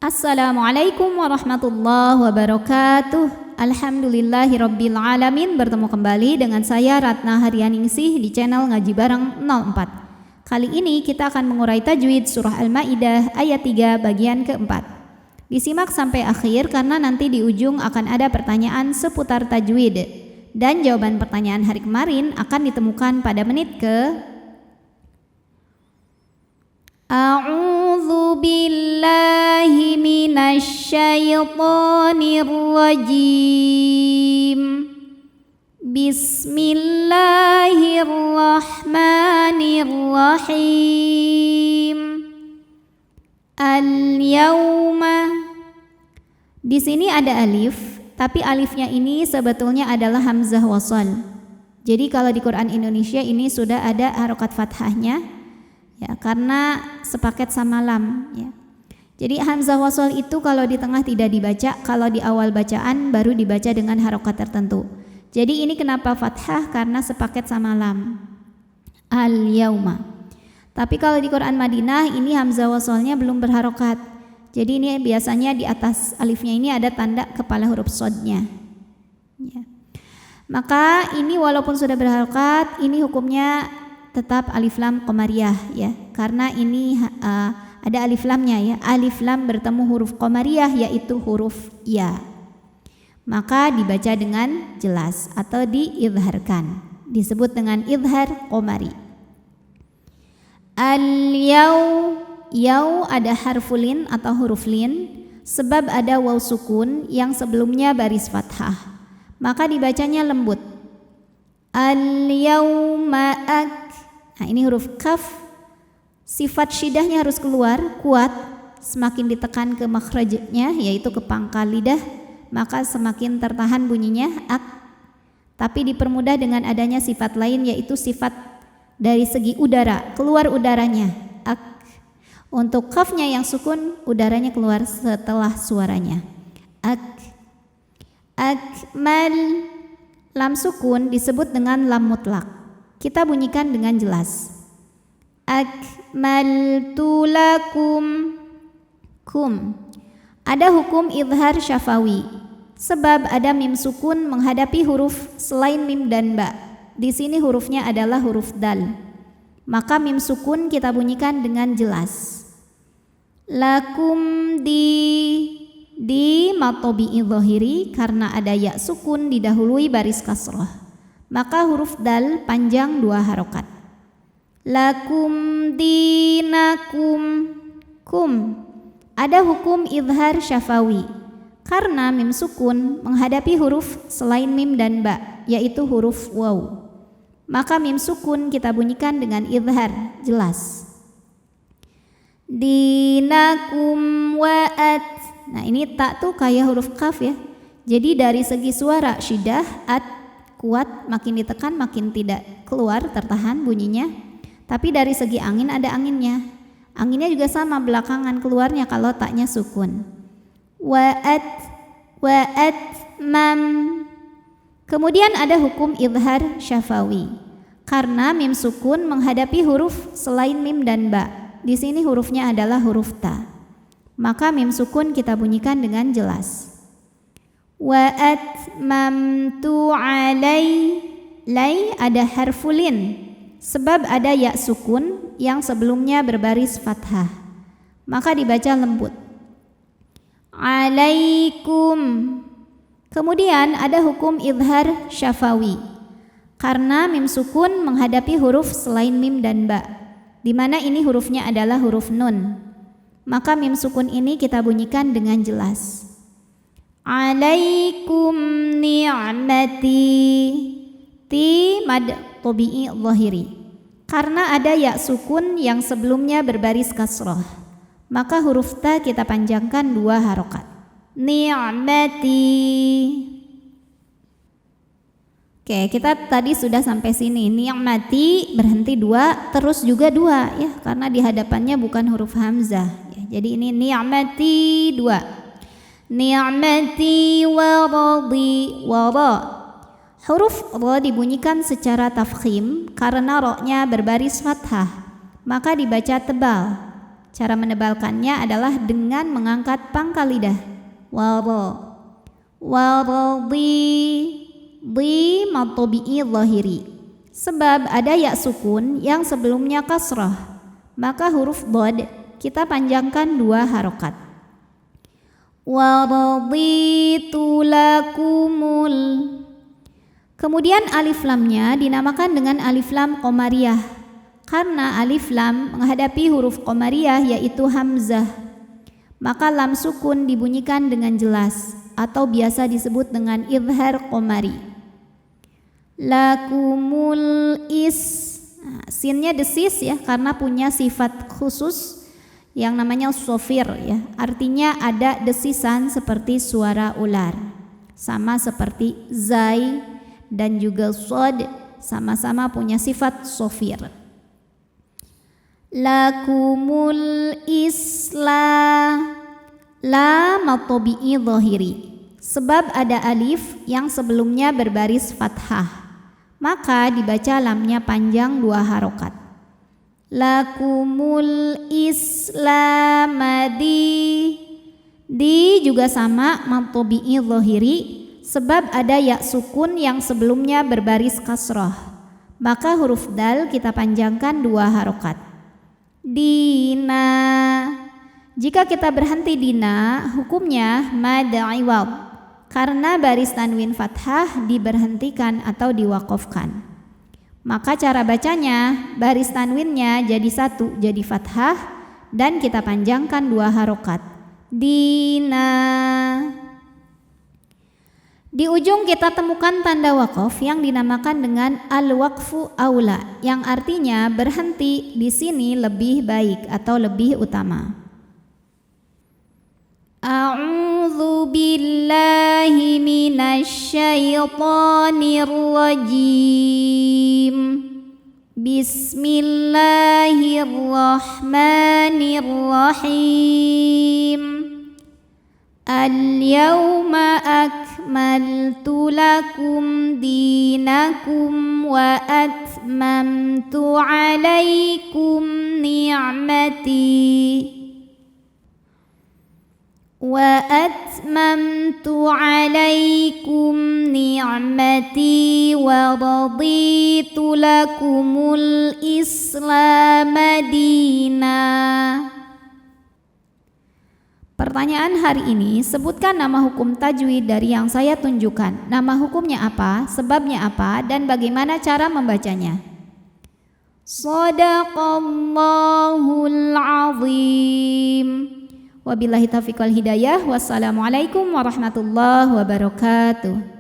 Assalamualaikum warahmatullahi wabarakatuh. Alhamdulillahirabbil alamin. Bertemu kembali dengan saya Ratna Haryaningsih di channel Ngaji Bareng 04. Kali ini kita akan mengurai tajwid surah Al-Maidah ayat 3 bagian keempat. Disimak sampai akhir karena nanti di ujung akan ada pertanyaan seputar tajwid. Dan jawaban pertanyaan hari kemarin akan ditemukan pada menit ke A'udzu billahi minasy syaithanir rajim. Bismillahirrahmanirrahim. Al-yauma. Di sini ada alif, tapi alifnya ini sebetulnya adalah hamzah wasal. Jadi kalau di Quran Indonesia ini sudah ada harokat fathahnya, ya, karena sepaket sama lam, ya. Jadi hamzah wasal itu kalau di tengah tidak dibaca, kalau di awal bacaan baru dibaca dengan harokat tertentu. Jadi ini kenapa fathah? Karena sepaket sama lam. Al-yauma. Tapi kalau di Quran Madinah ini hamzah wasalnya belum berharokat. Jadi ini biasanya di atas alifnya ini ada tanda kepala huruf sodnya, ya. Maka ini walaupun sudah berharokat, ini hukumnya tetap alif lam qamariyah, ya, karena ini ada alif lamnya, ya. Alif lam bertemu huruf qamariyah yaitu huruf ya, maka dibaca dengan jelas atau diizharkan, disebut dengan izhar qamari. Yau ada harfulin atau huruf lin, sebab ada waw sukun yang sebelumnya baris fathah, maka dibacanya lembut. Al-yauma Nah, ini huruf kaf, sifat syidahnya harus keluar kuat, semakin ditekan ke makhrajnya yaitu ke pangkal lidah, maka semakin tertahan bunyinya ak. Tapi dipermudah dengan adanya sifat lain yaitu sifat dari segi udara, keluar udaranya ak. Untuk kafnya yang sukun, udaranya keluar setelah suaranya ak. Akmal, lam sukun disebut dengan lam mutlak. Kita bunyikan dengan jelas. Akmaltu lakum. Kum. Ada hukum izhar syafawi, sebab ada mim sukun menghadapi huruf selain mim dan ba. Di sini hurufnya adalah huruf dal. Maka mim sukun kita bunyikan dengan jelas. Lakum di matobi'i dhahiri, karena ada ya sukun didahului baris kasrah, maka huruf dal panjang 2 harokat. Lakum dinakum. Kum. Ada hukum izhar syafawi, karena mim sukun menghadapi huruf selain mim dan ba, yaitu huruf waw, maka mim sukun kita bunyikan dengan izhar jelas. Dinakum wa'at. Nah, ini tak tuh kayak huruf kaf, ya. Jadi dari segi suara syidah at kuat, makin ditekan makin tidak keluar, tertahan bunyinya. Tapi dari segi angin ada anginnya. Anginnya juga sama, belakangan keluarnya kalau taknya sukun. Wa'at mam. Kemudian ada hukum izhar syafawi, karena mim sukun menghadapi huruf selain mim dan ba. Di sini hurufnya adalah huruf ta, maka mim sukun kita bunyikan dengan jelas. Wa atmamtu alai. Lai ada harfulin, sebab ada ya sukun yang sebelumnya berbaris fathah, maka dibaca lembut. Alaikum. Kemudian ada hukum izhar syafawi, karena mim sukun menghadapi huruf selain mim dan ba, di mana ini hurufnya adalah huruf nun, maka mim sukun ini kita bunyikan dengan jelas. Alaikum ni'mati. Ti mad tabi'i dhahiri, karena ada ya sukun yang sebelumnya berbaris kasrah, maka huruf ta kita panjangkan 2 harokat. Ni'mati. Oke, kita tadi sudah sampai sini. Ni'mati berhenti 2, terus juga 2, ya, karena di hadapannya bukan huruf hamzah, ya. Jadi ini ni'mati 2. Ni'mati wa radi. Huruf ra dibunyikan secara tafkhim karena ro-nya berbaris fathah, maka dibaca tebal. Cara menebalkannya adalah dengan mengangkat pangkal lidah. Di matobi'i zahiri. Sebab ada ya sukun yang sebelumnya kasrah, maka huruf dhad kita panjangkan 2 harokat. Waraditu lakumul. Kemudian alif lamnya dinamakan dengan alif lam qamariyah, karena alif lam menghadapi huruf qamariyah yaitu hamzah. Maka lam sukun dibunyikan dengan jelas atau biasa disebut dengan idhar qamari. Lakumul sinnya desis ya, karena punya sifat khusus yang namanya sofir ya. Artinya ada desisan seperti suara ular. Sama seperti zai dan juga sod, sama-sama punya sifat sofir. Lakumul isla, la matobi'i zahiri. Sebab ada alif yang sebelumnya berbaris fathah, maka dibaca lamnya panjang 2 harokat. Lakumul islamadi. Di juga sama matobi'i zahiri, sebab ada ya sukun yang sebelumnya berbaris kasroh, maka huruf dal kita panjangkan 2 harokat. Dina. Jika kita berhenti dina, hukumnya mad iwad, karena baris tanwin fathah diberhentikan atau diwaqafkan. Maka cara bacanya, baris tanwinnya jadi 1 jadi fathah dan kita panjangkan 2 harokat. Dina. Di ujung kita temukan tanda waqaf yang dinamakan dengan al-waqfu aula, yang artinya berhenti di sini lebih baik atau lebih utama. A'udzu billahi minasyaitonir rajim. Bismillahirrahmanirrahim. Al-yawma akmaltu lakum dinakum wa atmamtu alaikum ni'mati wa raditu lakumul Islam madina. Pertanyaan hari ini, sebutkan nama hukum tajwid dari yang saya tunjukkan. Nama hukumnya apa, sebabnya apa, dan bagaimana cara membacanya. Shadaqallahul azim. Wabillahi taufiq wal hidayah. Wassalamualaikum warahmatullahi wabarakatuh.